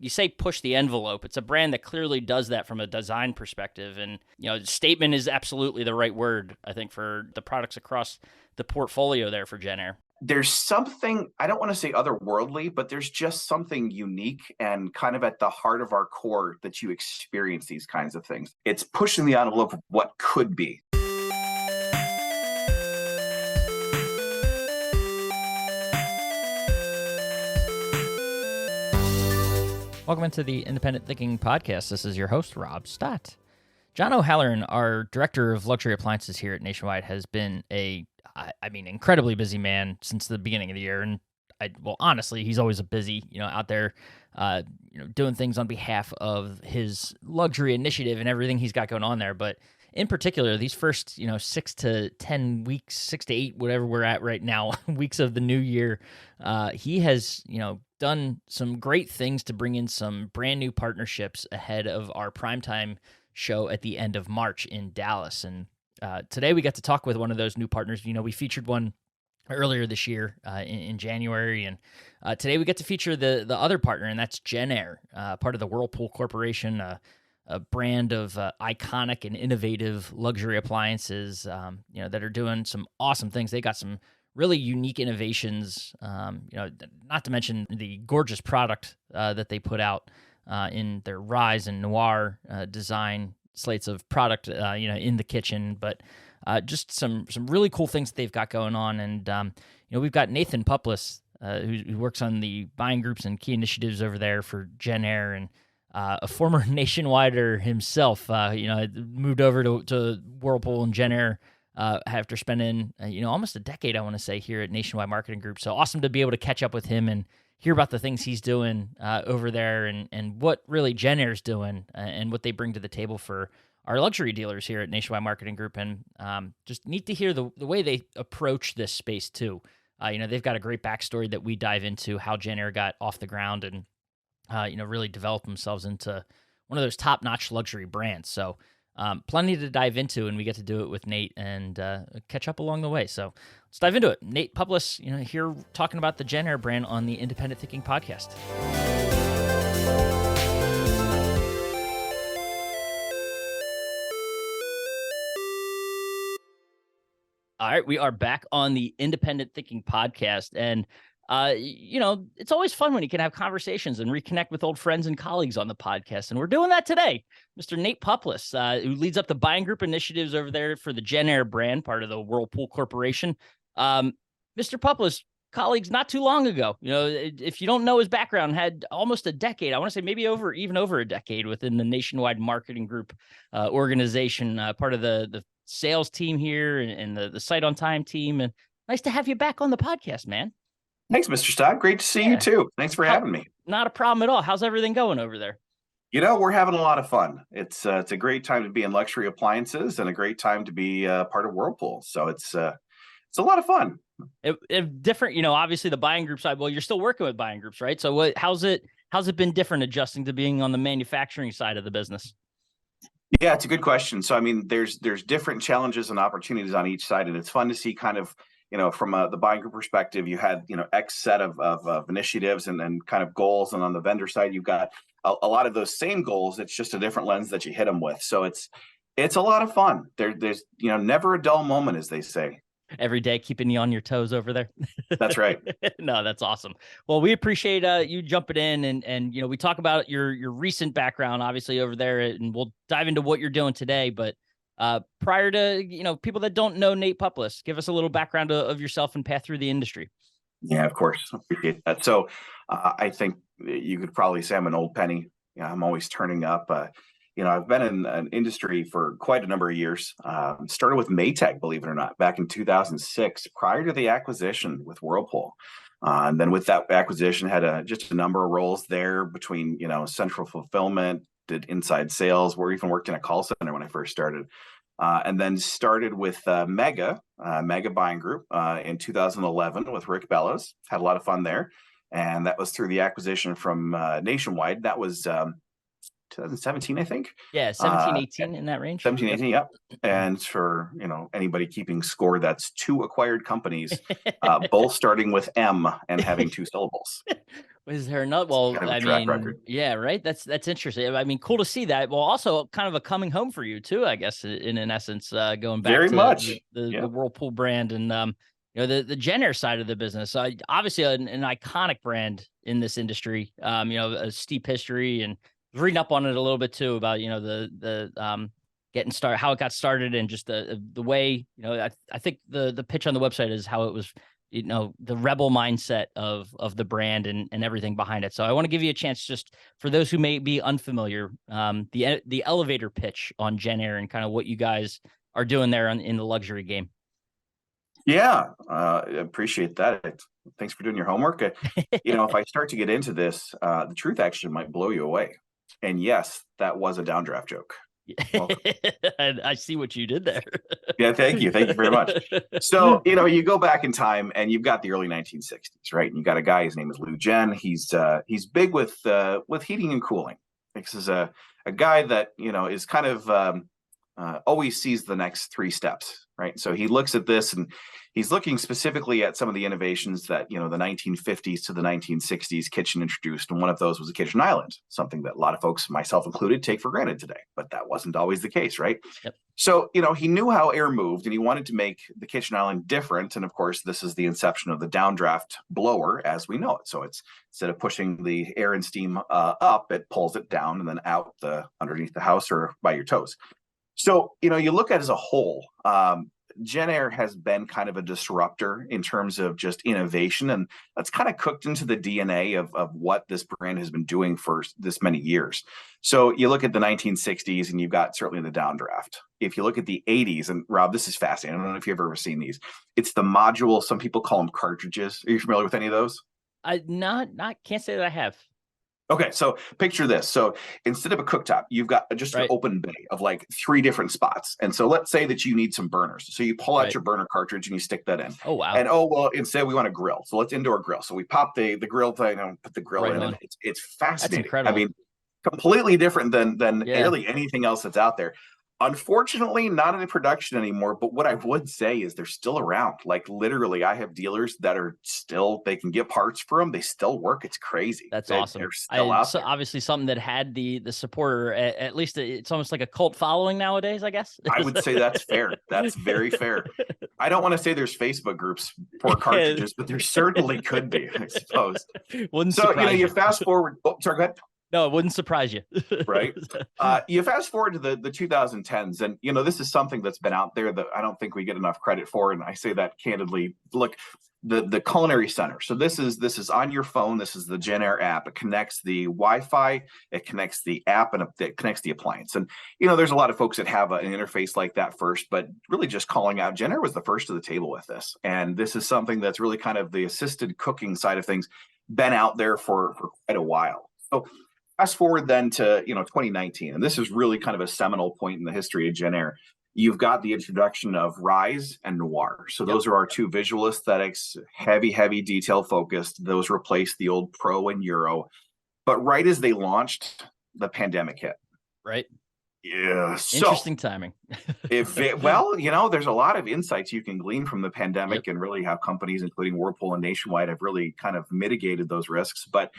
you say push the envelope. It's a brand that clearly does that from a design perspective. And, statement is absolutely the right word, I think, for the products across the portfolio there for JennAir. There's something, I don't want to say otherworldly, but there's just something unique and kind of at the heart of our core that you experience these kinds of things. It's pushing the envelope of what could be. Welcome into the Independent Thinking Podcast. This is your host, Rob Stott. John O'Halloran, our director of luxury appliances here at Nationwide, has been incredibly busy man since the beginning of the year. And honestly, he's always busy, out there, doing things on behalf of his luxury initiative and everything he's got going on there. But in particular, these first, 6 to 10 weeks, 6 to 8, whatever we're at right now, weeks of the new year, he has, done some great things to bring in some brand new partnerships ahead of our primetime show at the end of March in Dallas. And today we got to talk with one of those new partners. We featured one earlier this year in January, and today we get to feature the other partner, and that's JennAir, part of the Whirlpool Corporation, a brand of iconic and innovative luxury appliances, that are doing some awesome things. They got some really unique innovations, not to mention the gorgeous product that they put out in their Rise and Noir design slates of product, in the kitchen, but just some really cool things that they've got going on. And, we've got Nathan Puplis, who works on the buying groups and key initiatives over there for JennAir, and a former Nationwider himself, moved over to Whirlpool and JennAir after spending, almost a decade, I want to say, here at Nationwide Marketing Group. So awesome to be able to catch up with him and hear about the things he's doing over there, and what really JennAir's doing and what they bring to the table for our luxury dealers here at Nationwide Marketing Group. And just neat to hear the way they approach this space too. They've got a great backstory that we dive into, how JennAir got off the ground and really developed themselves into one of those top-notch luxury brands. So plenty to dive into, and we get to do it with Nate and catch up along the way. So let's dive into it. Nate Puplis, here talking about the JennAir brand on the Independent Thinking Podcast. All right, we are back on the Independent Thinking Podcast, and it's always fun when you can have conversations and reconnect with old friends and colleagues on the podcast. And we're doing that today. Mr. Nate Puplis, who leads up the buying group initiatives over there for the JennAir brand, part of the Whirlpool Corporation. Mr. Puplis, colleagues not too long ago, if you don't know his background, had almost a decade, I want to say maybe even over a decade within the Nationwide Marketing Group organization, part of the sales team here and the Sight on Time team. And nice to have you back on the podcast, man. Thanks, Mr. Stott. Great to see you too. Thanks for having me. Not a problem at all. How's everything going over there? We're having a lot of fun. It's a great time to be in luxury appliances and a great time to be part of Whirlpool. So it's a lot of fun. If different, obviously the buying group side. Well, you're still working with buying groups, right? So how's it been different adjusting to being on the manufacturing side of the business? Yeah, it's a good question. So there's different challenges and opportunities on each side, and it's fun to see kind of, from the buying group perspective, you had, X set of initiatives and kind of goals. And on the vendor side, you've got a lot of those same goals. It's just a different lens that you hit them with. So it's a lot of fun. There's, never a dull moment, as they say. Every day, keeping you on your toes over there. That's right. No, that's awesome. Well, we appreciate you jumping in and we talk about your recent background, obviously, over there, and we'll dive into what you're doing today. But prior to, people that don't know Nate Puplis, give us a little background of yourself and path through the industry. Yeah, of course. Appreciate that. So I think you could probably say I'm an old penny. I'm always turning up. I've been in an industry for quite a number of years. Started with Maytag, believe it or not, back in 2006, prior to the acquisition with Whirlpool. And then with that acquisition, had just a number of roles there between, central fulfillment, did inside sales, or even worked in a call center when I first started. And then started with Mega Buying Group in 2011 with Rick Bellows. Had a lot of fun there. And that was through the acquisition from Nationwide. That was 2017, I think. Yeah, 17, 18 in that range. 17, 18, yep. And for, anybody keeping score, that's 2 acquired companies, both starting with M and having 2 syllables. Is there not? It's Well, kind of a I track mean, record. yeah, right. That's interesting. I mean, cool to see that. Well, also kind of a coming home for you too, I guess, in an essence, going back Very to much. the Yeah. Whirlpool brand and the JennAir side of the business. Obviously an iconic brand in this industry. A steep history, and reading up on it a little bit too about the getting started, how it got started, and just the way I think the pitch on the website is how it was, the rebel mindset of the brand and everything behind it. So I want to give you a chance, just for those who may be unfamiliar, the elevator pitch on JennAir and kind of what you guys are doing there in the luxury game. Yeah, I appreciate that. Thanks for doing your homework. If I start to get into this, the truth actually might blow you away. And yes, that was a downdraft joke. Welcome. I see what you did there. Yeah, thank you. Thank you very much. So, you go back in time and you've got the early 1960s, right? And you got a guy, his name is Lou Jen. He's big with heating and cooling. This is a guy that, is kind of always sees the next three steps, right? So he looks at this and he's looking specifically at some of the innovations that, the 1950s to the 1960s kitchen introduced. And one of those was a kitchen island, something that a lot of folks, myself included, take for granted today. But that wasn't always the case, right? Yep. So, he knew how air moved and he wanted to make the kitchen island different. And of course, this is the inception of the downdraft blower as we know it. So it's, instead of pushing the air and steam up, it pulls it down and then out underneath the house or by your toes. So, you look at it as a whole, JennAir has been kind of a disruptor in terms of just innovation, and that's kind of cooked into the DNA of what this brand has been doing for this many years. So you look at the 1960s and you've got certainly the downdraft. If you look at the 80s, and Rob, this is fascinating. I don't know if you've ever seen these. It's the module, some people call them cartridges. Are you familiar with any of those? I can't say that I have. Okay, so picture this. So instead of a cooktop, you've got just an open bay of like 3 different spots. And so let's say that you need some burners. So you pull out your burner cartridge and you stick that in. Oh, wow. And instead we want to grill. So let's indoor grill. So we pop the grill thing and put the grill in. And it's fascinating. That's incredible. I mean, completely different than really anything else that's out there. Unfortunately, not in production anymore. But what I would say is they're still around. Like literally, I have dealers that are still, they can get parts for them. They still work. It's crazy. That's awesome. They're still out there. Obviously something that had the supporter, at least it's almost like a cult following nowadays, I guess. I would say that's fair. That's very fair. I don't want to say there's Facebook groups for cartridges, but there certainly could be, I suppose. Wouldn't surprise you fast forward. Oh, sorry, go ahead. No, it wouldn't surprise you. Right. You fast forward to the 2010s, and this is something that's been out there that I don't think we get enough credit for. And I say that candidly. Look, the culinary center. So this is on your phone. This is the JennAir app. It connects the Wi-Fi, it connects the app, and it connects the appliance. And there's a lot of folks that have an interface like that first, but really just calling out, JennAir was the first to the table with this. And this is something that's really kind of the assisted cooking side of things, been out there for quite a while. So fast forward then to 2019, and this is really kind of a seminal point in the history of JennAir. You've got the introduction of Rise and Noir. So those are our two visual aesthetics, heavy detail focused. Those replaced the old Pro and Euro. But right as they launched, the pandemic hit. Right. Yeah. Interesting timing. There's a lot of insights you can glean from the pandemic and really how companies, including Whirlpool and Nationwide, have really kind of mitigated those risks. But,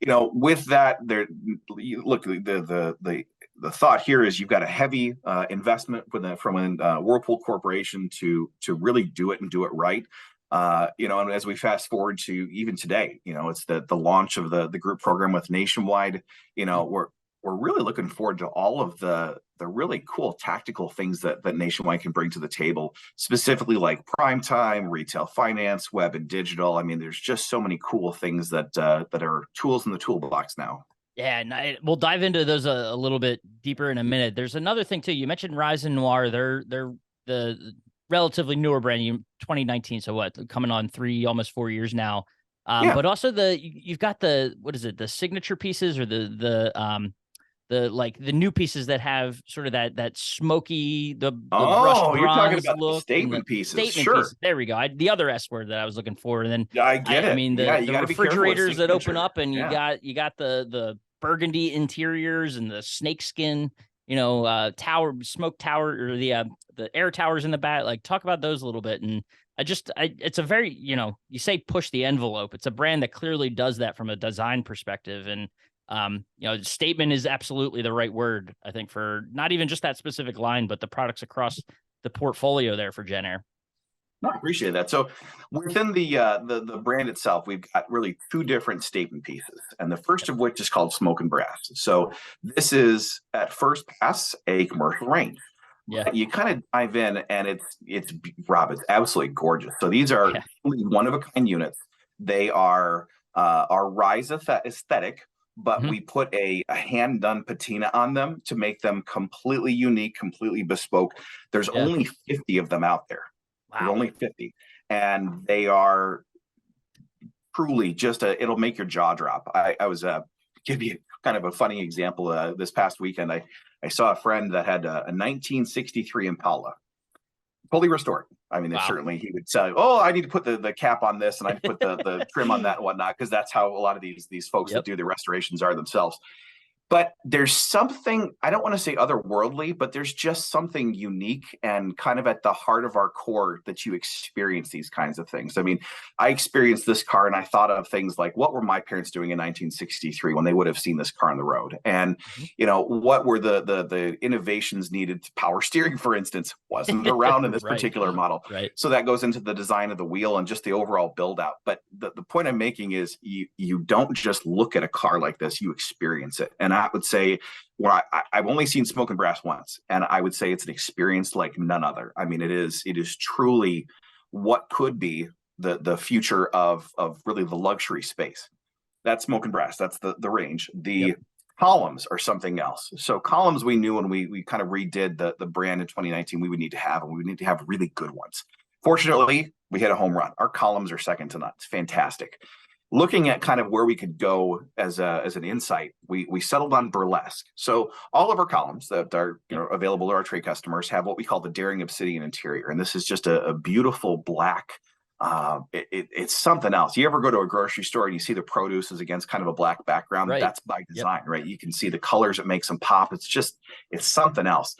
with that, the thought here is you've got a heavy investment from Whirlpool Corporation to really do it and do it right. And as we fast forward to even today, it's the launch of the group program with Nationwide. We're really looking forward to all of the really cool tactical things that Nationwide can bring to the table, specifically like prime time, retail finance, web and digital. I mean, there's just so many cool things that are tools in the toolbox now. Yeah, and we'll dive into those a little bit deeper in a minute. There's another thing too. You mentioned Rise and Noir. They're the relatively newer brand. 2019, so what? Coming on almost 4 years now. But also you've got the signature pieces or the new pieces that have sort of that smoky, the brushed you're talking about look, the statement pieces. Pieces. There we go. The other S word that I was looking for. And then I get it. I mean, the refrigerators that open up, and you got the burgundy interiors and the snakeskin, smoke tower, or the air towers in the back. Like, talk about those a little bit, and it's a very, you say push the envelope. It's a brand that clearly does that from a design perspective. And, statement is absolutely the right word, I think, for not even just that specific line, but the products across the portfolio there for JennAir. No, I appreciate that. So within the brand itself, we've got really two different statement pieces, and the first of which is called Smoke and Brass. So this is at first pass a commercial range. Yeah. But you kind of dive in, and it's Rob, it's absolutely gorgeous. So these are one of a kind units. They are our rise aesthetic, but we put a hand done patina on them to make them completely unique, completely bespoke. There's only 50 of them out there. There's only 50, and they are truly just it'll make your jaw drop. I was give you kind of a funny example. This past weekend, I saw a friend that had a 1963 Impala, fully restored. I mean, certainly he would say, "Oh, I need to put the cap on this, and I put the trim on that and whatnot," because that's how a lot of these folks that do the restorations are themselves. But there's something, I don't want to say otherworldly, but there's just something unique and kind of at the heart of our core that you experience these kinds of things. I mean, I experienced this car and I thought of things like, what were my parents doing in 1963 when they would have seen this car on the road? And, what were the innovations needed? Power steering, for instance, wasn't around in this particular model. Right. So that goes into the design of the wheel and just the overall build out. But the point I'm making is you don't just look at a car like this, you experience it. And I would say, I've only seen Smoke and Brass once, and I would say it's an experience like none other. I mean, it is truly what could be the future of really the luxury space. That's Smoke and Brass. That's the range. The columns are something else. So columns, we knew when we kind of redid the brand in 2019, we would need to have, and we would need to have really good ones. Fortunately, we hit a home run. Our columns are second to none. It's fantastic. Looking at kind of where we could go as an insight, we settled on burlesque. So all of our columns that are available to our trade customers have what we call the Daring Obsidian interior, and this is just a beautiful black. It's something else. You ever go to a grocery store and you see the produce is against kind of a black background? Right. That's by design, right? You can see the colors, it makes them pop. It's something else.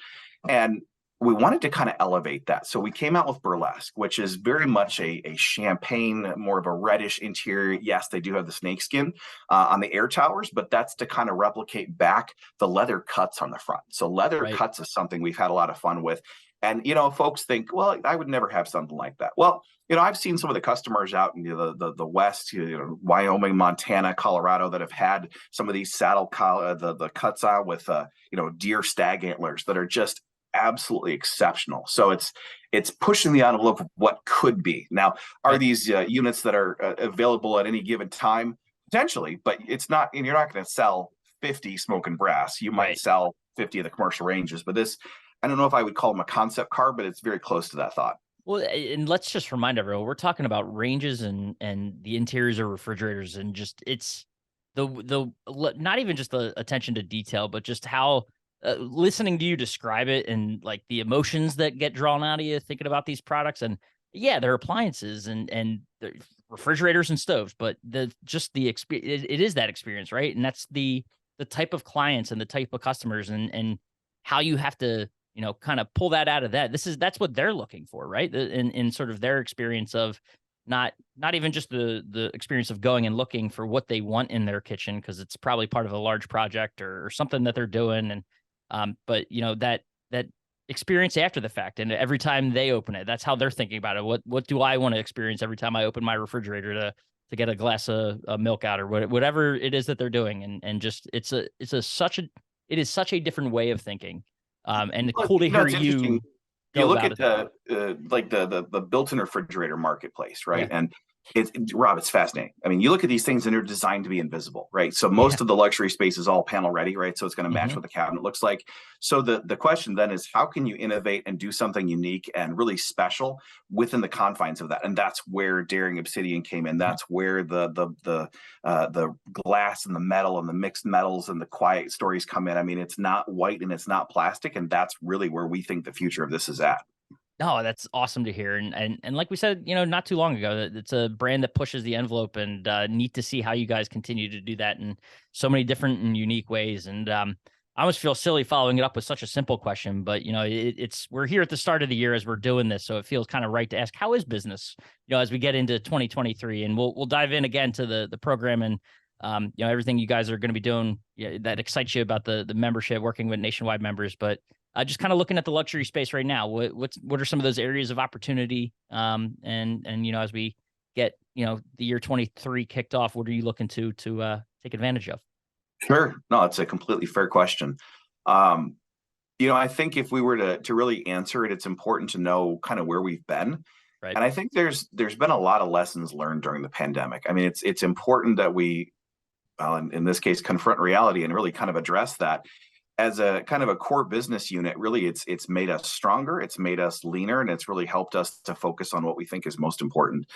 And we wanted to kind of elevate that. So we came out with burlesque, which is very much a champagne, more of a reddish interior. Yes, they do have the snakeskin on the air towers, but that's to kind of replicate back the leather cuts on the front. So leather cuts is something we've had a lot of fun with. And, folks think, well, I would never have something like that. Well, I've seen some of the customers out in the West, Wyoming, Montana, Colorado, that have had some of these saddle the cuts on with, deer stag antlers that are just absolutely exceptional. So it's pushing the envelope of what could be. Now, are these units that are available at any given time? Potentially, but it's not. And you're not going to sell 50 Smoke and Brass. You might sell 50 of the commercial ranges, but this, I don't know if I would call them a concept car, but it's very close to that thought. Well, and let's just remind everyone, we're talking about ranges and the interiors of refrigerators, and just it's the not even just the attention to detail, but just how listening to you describe it and like the emotions that get drawn out of you thinking about these products. And they're appliances and they're refrigerators and stoves, but the experience, it is that experience, right? And that's the type of clients and the type of customers and how you have to kind of pull that out of that. That's what they're looking for, right? In sort of their experience of not even just the experience of going and looking for what they want in their kitchen, because it's probably part of a large project or something that they're doing. And but that experience after the fact, and every time they open it, that's how they're thinking about it. What do I want to experience every time I open my refrigerator to get a glass of milk out, or whatever it is that they're doing, and just it is such a different way of thinking. And cool to hear you. You look at the built-in refrigerator marketplace, right? Yeah. And Rob, it's fascinating. I mean, you look at these things and they're designed to be invisible, right? So most of the luxury space is all panel ready, right? So it's going to match what the cabinet looks like. So the question then is, how can you innovate and do something unique and really special within the confines of that? And that's where Daring Obsidian came in. That's where the glass and the metal and the mixed metals and the quiet stories come in. I mean, it's not white and it's not plastic, and that's really where we think the future of this is at. No, that's awesome to hear. And like we said, not too long ago, it's a brand that pushes the envelope, and neat to see how you guys continue to do that in so many different and unique ways. And I almost feel silly following it up with such a simple question, but it's we're here at the start of the year as we're doing this, so it feels kind of right to ask, how is business? As we get into 2023, and we'll dive in again to the program and everything you guys are going to be doing that excites you about the membership, working with nationwide members. But just kind of looking at the luxury space right now, what are some of those areas of opportunity? And as we get the year 23 kicked off, what are you looking to take advantage of? Sure. No, it's a completely fair question. Um, I think if we were to really answer it, it's important to know kind of where we've been. Right. And I think there's been a lot of lessons learned during the pandemic. I mean, it's important that we, well, in this case, confront reality and really kind of address that as a kind of a core business unit. Really, it's made us stronger, it's made us leaner, and it's really helped us to focus on what we think is most important.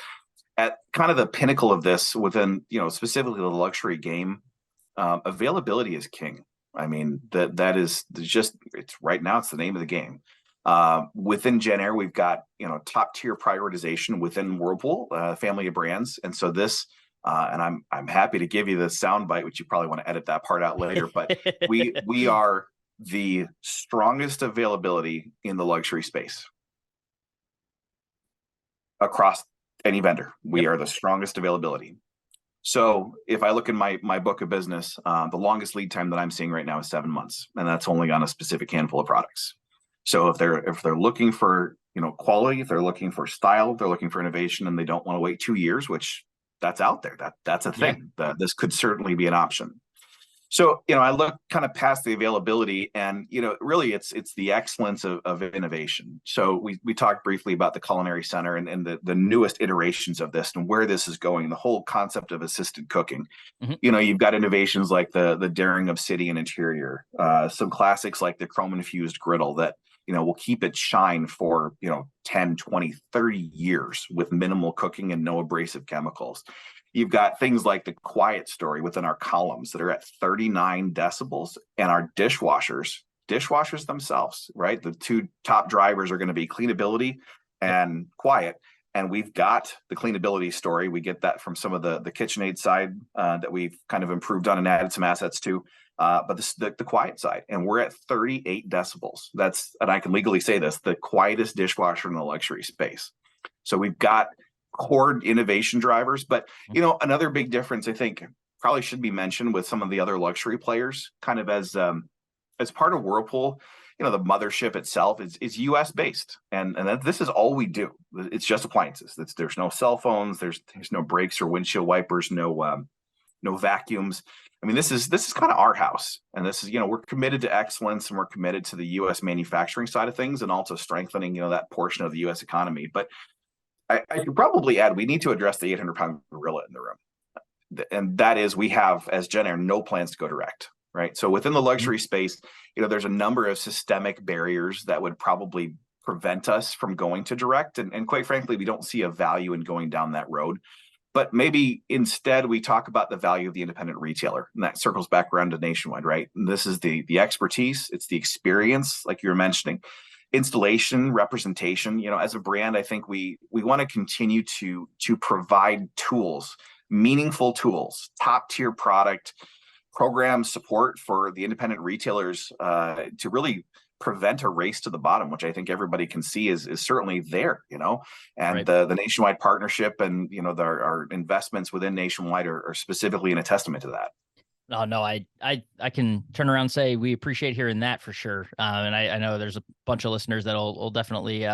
At kind of the pinnacle of this, within specifically the luxury game, availability is king. I mean, that is just, it's right now, it's the name of the game. Within JennAir, we've got top tier prioritization within Whirlpool, family of brands, and so this. And I'm happy to give you the soundbite, which you probably want to edit that part out later. But we are the strongest availability in the luxury space across any vendor. We are the strongest availability. So if I look in my book of business, the longest lead time that I'm seeing right now is 7 months, and that's only on a specific handful of products. So if they're looking for quality, if they're looking for style, if they're looking for innovation, and they don't want to wait 2 years, which that's out there, that's a thing. This could certainly be an option. So I look kind of past the availability, and really it's the excellence of innovation. So we talked briefly about the culinary center and the newest iterations of this and where this is going, the whole concept of assisted cooking. Mm-hmm. You've got innovations like the daring obsidian interior, some classics like the chrome infused griddle that will keep it shine for 10, 20, 30 years with minimal cooking and no abrasive chemicals. You've got things like the quiet story within our columns that are at 39 decibels, and our dishwashers themselves, right? The two top drivers are going to be cleanability and quiet. And we've got the cleanability story. We get that from some of the KitchenAid side that we've kind of improved on and added some assets to. But the quiet side, and we're at 38 decibels. That's, and I can legally say this, the quietest dishwasher in the luxury space. So we've got core innovation drivers. But another big difference I think probably should be mentioned with some of the other luxury players, kind of as part of Whirlpool. The mothership itself is U.S. based, and this is all we do. It's just appliances. There's no cell phones. There's no brakes or windshield wipers. No vacuums. I mean, this is kind of our house, and this is we're committed to excellence, and we're committed to the U.S. manufacturing side of things, and also strengthening that portion of the U.S. economy. But I could probably add, we need to address the 800-pound gorilla in the room, and that is we have, as JennAir, no plans to go direct. Right. So within the luxury space, there's a number of systemic barriers that would probably prevent us from going to direct. And quite frankly, we don't see a value in going down that road. But maybe instead we talk about the value of the independent retailer. And that circles back around to Nationwide, right? And this is the expertise, it's the experience, like you were mentioning, installation, representation. As a brand, I think we want to continue to provide tools, meaningful tools, top tier product, program support for the independent retailers to really prevent a race to the bottom, which I think everybody can see is certainly there, and right. the Nationwide partnership and our investments within Nationwide are specifically in a testament to that. No, I can turn around and say we appreciate hearing that for sure. And I know there's a bunch of listeners that'll definitely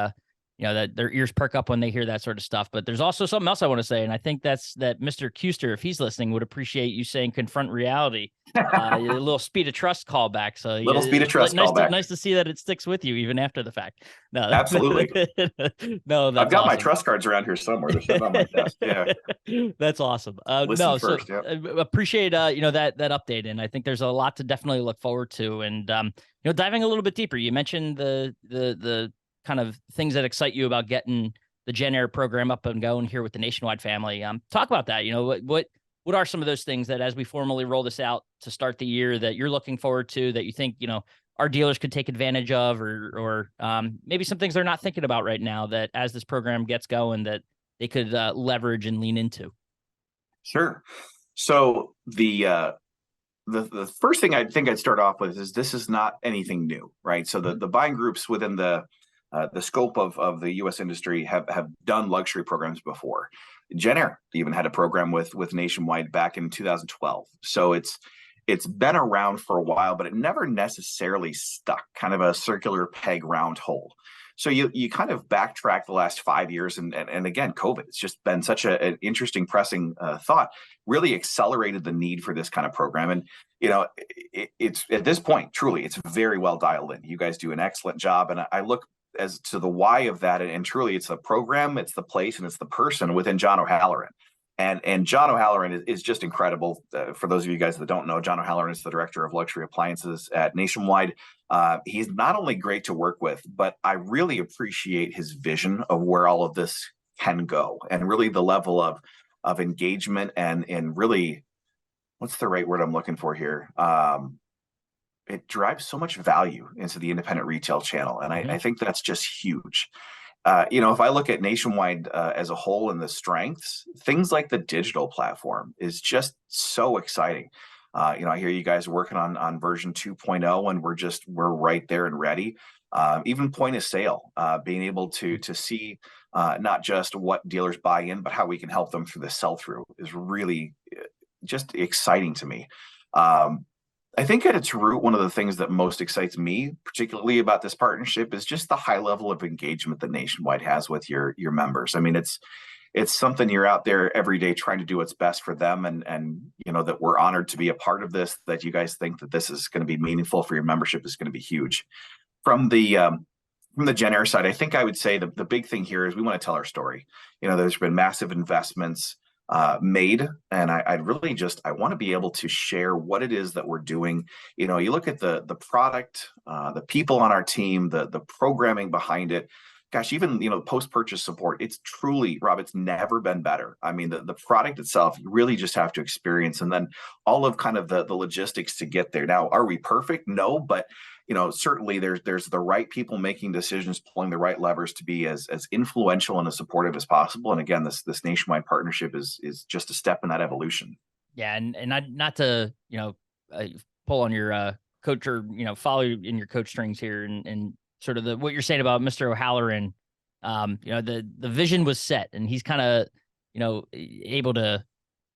that their ears perk up when they hear that sort of stuff. But there's also something else I want to say, and I think that's that Mr. Kuster, if he's listening, would appreciate you saying confront reality. A little speed of trust callback. So little speed of trust callback. Nice to see that it sticks with you even after the fact. No, absolutely. No, that's I've got awesome. My trust cards around here somewhere. They're sitting on my desk. Yeah, that's awesome. Listen first. So appreciate that update, and I think there's a lot to definitely look forward to. And diving a little bit deeper, you mentioned the kind of things that excite you about getting the JennAir program up and going here with the Nationwide family. Talk about that. What are some of those things that, as we formally roll this out to start the year, that you're looking forward to, that you think our dealers could take advantage of, or maybe some things they're not thinking about right now that, as this program gets going, that they could leverage and lean into? Sure. So the the first thing I think I'd start off with is this is not anything new, right? So the buying groups within the scope of the U.S. industry have done luxury programs before. JennAir even had a program with Nationwide back in 2012. So it's been around for a while, but it never necessarily stuck, kind of a circular peg round hole. So you kind of backtrack the last 5 years, and again, COVID. It's just been such an interesting, pressing thought. Really accelerated the need for this kind of program, and it's at this point truly it's very well dialed in. You guys do an excellent job, and I look as to the why of that, and truly it's the program, it's the place, and it's the person within John O'Halloran. And John O'Halloran is just incredible. For those of you guys that don't know, John O'Halloran is the director of luxury appliances at Nationwide. He's not only great to work with, but I really appreciate his vision of where all of this can go, and really the level of engagement and really, what's the right word I'm looking for here? It drives so much value into the independent retail channel, and I think that's just huge. If I look at Nationwide as a whole and the strengths, things like the digital platform is just so exciting. I hear you guys are working on version 2.0, and we're right there and ready. Even point of sale, being able to see not just what dealers buy in, but how we can help them through the sell-through is really just exciting to me. I think at its root, one of the things that most excites me, particularly about this partnership, is just the high level of engagement that Nationwide has with your members. I mean, it's something you're out there every day trying to do what's best for them, and that we're honored to be a part of this. That you guys think that this is going to be meaningful for your membership is going to be huge. From the JennAir side, I think I would say the big thing here is we want to tell our story. There's been massive investments made, and I want to be able to share what it is that we're doing. You look at the product, the people on our team, the programming behind it. Gosh, even post-purchase support, it's truly, Rob, it's never been better. I mean, the product itself, you really just have to experience, and then all of kind of the logistics to get there. Now, are we perfect? No, but certainly there's the right people making decisions, pulling the right levers to be as influential and as supportive as possible. And again, this Nationwide partnership is just a step in that evolution. Yeah, and not to pull on your coach, or follow in your coach strings here, and sort of what you're saying about Mr. O'Halloran. The vision was set, and he's kind of able to.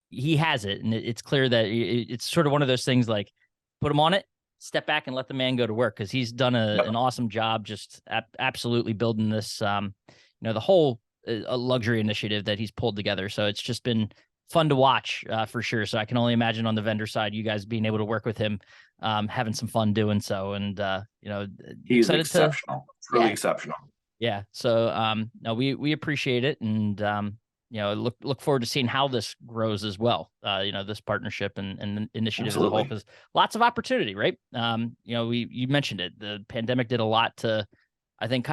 He has it, and it's clear that it's sort of one of those things like put him on it, step back and let the man go to work, because he's done an awesome job just absolutely building this, the whole luxury initiative that he's pulled together. So it's just been fun to watch for sure. So I can only imagine on the vendor side, you guys being able to work with him, having some fun doing so. And, he's exceptional, truly exceptional. Yeah. So, no, we appreciate it. And, look forward to seeing how this grows as well. This partnership and initiative as a whole, because lots of opportunity, right? You mentioned it. The pandemic did a lot to, I think,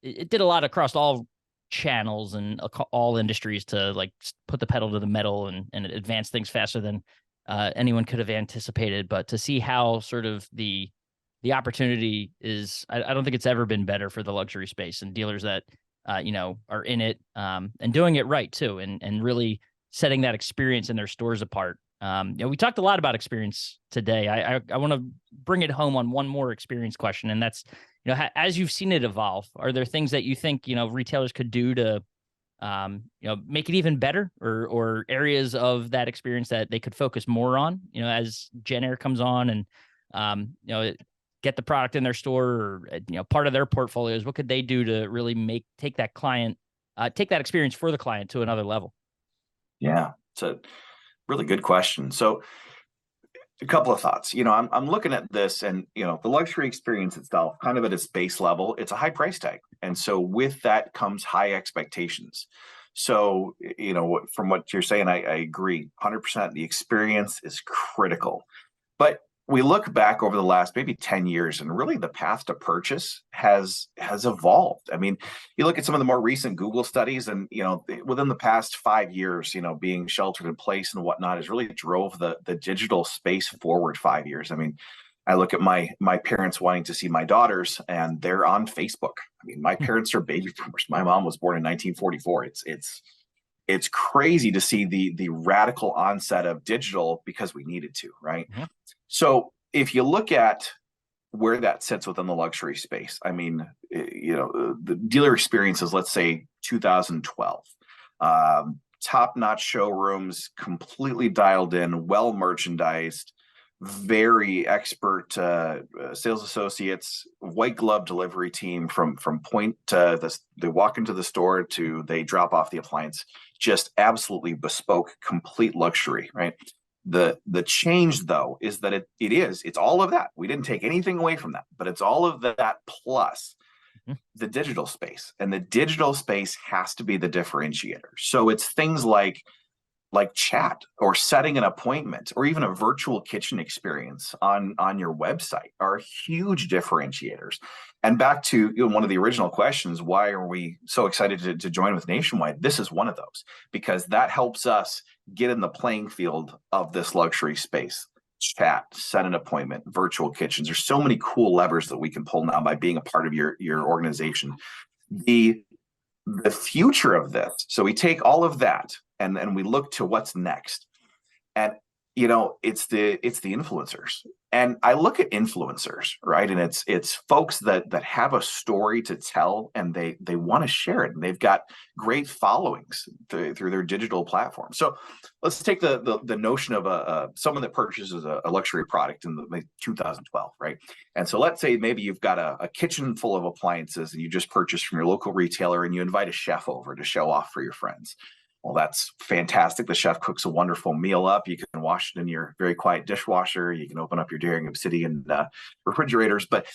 it did a lot across all channels and all industries to put the pedal to the metal and advance things faster than anyone could have anticipated. But to see how sort of the opportunity is, I don't think it's ever been better for the luxury space and dealers that are in it, and doing it right too, and really setting that experience in their stores apart. We talked a lot about experience today. I want to bring it home on one more experience question, and that's, as you've seen it evolve, are there things that you think, retailers could do to, make it even better, or areas of that experience that they could focus more on, as JennAir comes on and, get the product in their store, or part of their portfolios? What could they do to really take that experience for the client to another level? Yeah, it's a really good question. So a couple of thoughts. I'm looking at this, and the luxury experience itself, kind of at its base level, it's a high price tag, and so with that comes high expectations. So from what you're saying, I agree 100%. The experience is critical, but we look back over the last maybe 10 years, and really the path to purchase has evolved. I mean, you look at some of the more recent Google studies, and within the past 5 years, being sheltered in place and whatnot has really drove the digital space forward 5 years. I mean, I look at my parents wanting to see my daughters, and they're on Facebook. I mean, my parents are baby boomers. My mom was born in 1944. It's crazy to see the radical onset of digital, because we needed to, right? So if you look at where that sits within the luxury space, I mean, the dealer experiences, let's say 2012, top-notch showrooms, completely dialed in, well merchandised, very expert sales associates, white glove delivery team from point to they walk into the store to they drop off the appliance, just absolutely bespoke, complete luxury, right? The change though is that it's all of that. We didn't take anything away from that, but it's all of that plus the digital space, and the digital space has to be the differentiator. So it's things like chat or setting an appointment or even a virtual kitchen experience on your website are huge differentiators. And back to one of the original questions, why are we so excited to join with Nationwide? This is one of those, because that helps us get in the playing field of this luxury space. Chat, set an appointment, virtual kitchens. There's so many cool levers that we can pull now by being a part of your organization. The future of this, so we take all of that and we look to what's next. And it's the influencers. And I look at influencers, right? And it's folks that have a story to tell, and they want to share it. And they've got great followings through their digital platform. So let's take the notion of someone that purchases a luxury product in 2012, right? And so let's say maybe you've got a kitchen full of appliances and you just purchased from your local retailer, and you invite a chef over to show off for your friends. Well, that's fantastic. The chef cooks a wonderful meal up. You can wash it in your very quiet dishwasher. You can open up your Daring Obsidian refrigerators. But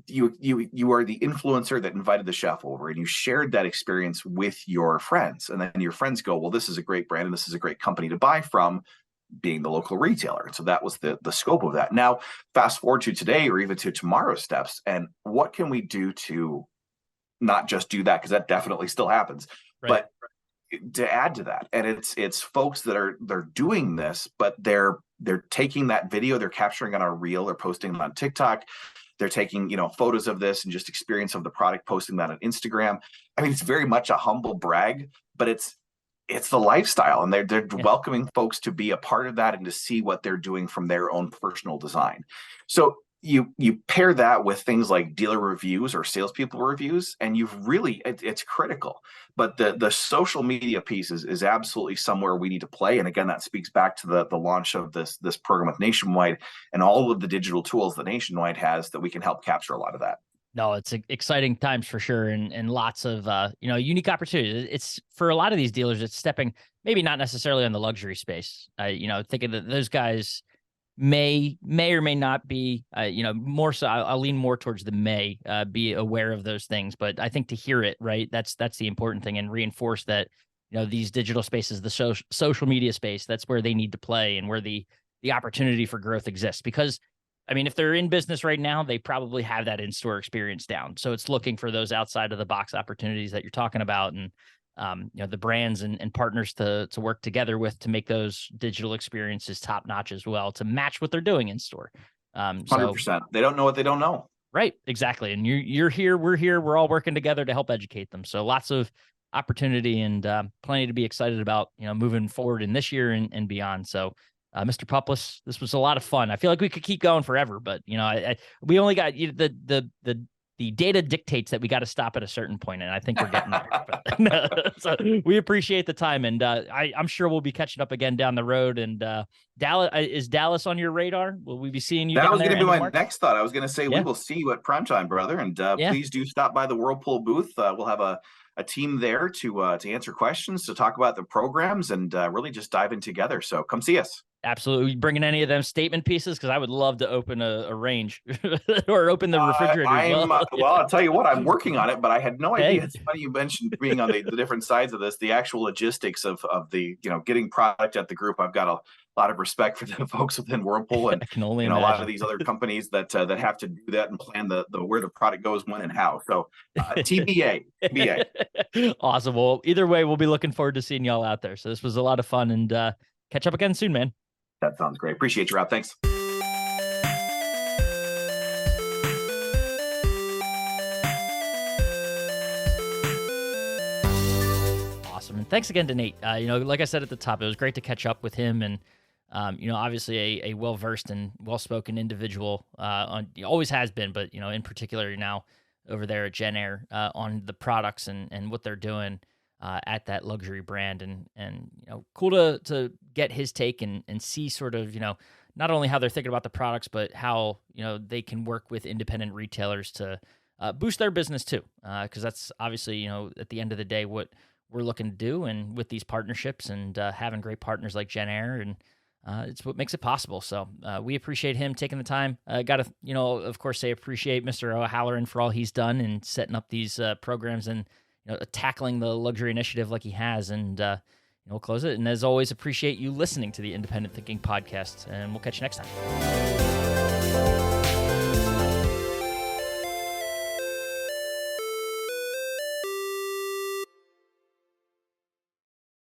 you are the influencer that invited the chef over, and you shared that experience with your friends. And then your friends go, well, this is a great brand and this is a great company to buy from, being the local retailer. And so that was the scope of that. Now, fast forward to today or even to tomorrow's steps. And what can we do to not just do that? Because that definitely still happens. Right. But to add to that, and it's folks that they're doing this, but they're taking that video, they're capturing on a reel, they're posting it on TikTok, they're taking photos of this and just experience of the product, posting that on Instagram. I mean, it's very much a humble brag, but it's the lifestyle, and they're welcoming folks to be a part of that and to see what they're doing from their own personal design. So you pair that with things like dealer reviews or salespeople reviews, and it's critical. But the social media piece is absolutely somewhere we need to play. And again, that speaks back to the launch of this program with Nationwide and all of the digital tools that Nationwide has that we can help capture a lot of that. No, it's exciting times for sure, and lots of unique opportunities. It's for a lot of these dealers, it's stepping maybe not necessarily on the luxury space. Thinking that those guys may or may not be, more so. I'll lean more towards the may be aware of those things, but I think to hear it, right, that's the important thing, and reinforce that these digital spaces, the social media space, that's where they need to play and where the opportunity for growth exists. Because I mean, if they're in business right now, they probably have that in-store experience down. So it's looking for those outside of the box opportunities that you're talking about, and the brands and partners to work together with to make those digital experiences top notch as well, to match what they're doing in store. 100%. They don't know what they don't know. Right. Exactly. And you're here, we're here, we're all working together to help educate them. So lots of opportunity and plenty to be excited about, moving forward in this year and beyond. So Mr. Puplis, this was a lot of fun. I feel like we could keep going forever, but we only got the data dictates that we got to stop at a certain point, and I think we're getting there. So we appreciate the time, and I'm sure we'll be catching up again down the road. And Dallas, is Dallas on your radar? Will we be seeing you? That down was there going to be my next thought. I was going to say we will see you at primetime, brother, and please do stop by the Whirlpool booth. We'll have a team there to answer questions, to talk about the programs, and really just dive in together. So come see us. Absolutely. Bringing any of them statement pieces? Because I would love to open a range or open the refrigerator. Well, I'll tell you what, I'm working on it, but I had no idea. It's funny you mentioned being on the different sides of this, the actual logistics of the, getting product at the group. I've got a lot of respect for the folks within Whirlpool and I can only a lot of these other companies that have to do that and plan the where the product goes, when, and how. So TBA. Awesome. Well, either way, we'll be looking forward to seeing y'all out there. So this was a lot of fun, and catch up again soon, man. That sounds great. Appreciate you, Rob. Thanks. Awesome. And thanks again to Nate. Like I said at the top, it was great to catch up with him and Obviously a well-versed and well-spoken individual, always has been, but, in particular now over there at JennAir, on the products and what they're doing, at that luxury brand. And cool to get his take and see sort of, not only how they're thinking about the products, but how, they can work with independent retailers to boost their business too. Because that's obviously, at the end of the day, what we're looking to do. And with these partnerships and having great partners like JennAir, and it's what makes it possible. So we appreciate him taking the time. Got to, of course, say appreciate Mr. O'Halloran for all he's done in setting up these programs and tackling the luxury initiative like he has. And we'll close it. And as always, appreciate you listening to the Independent Thinking Podcast. And we'll catch you next time.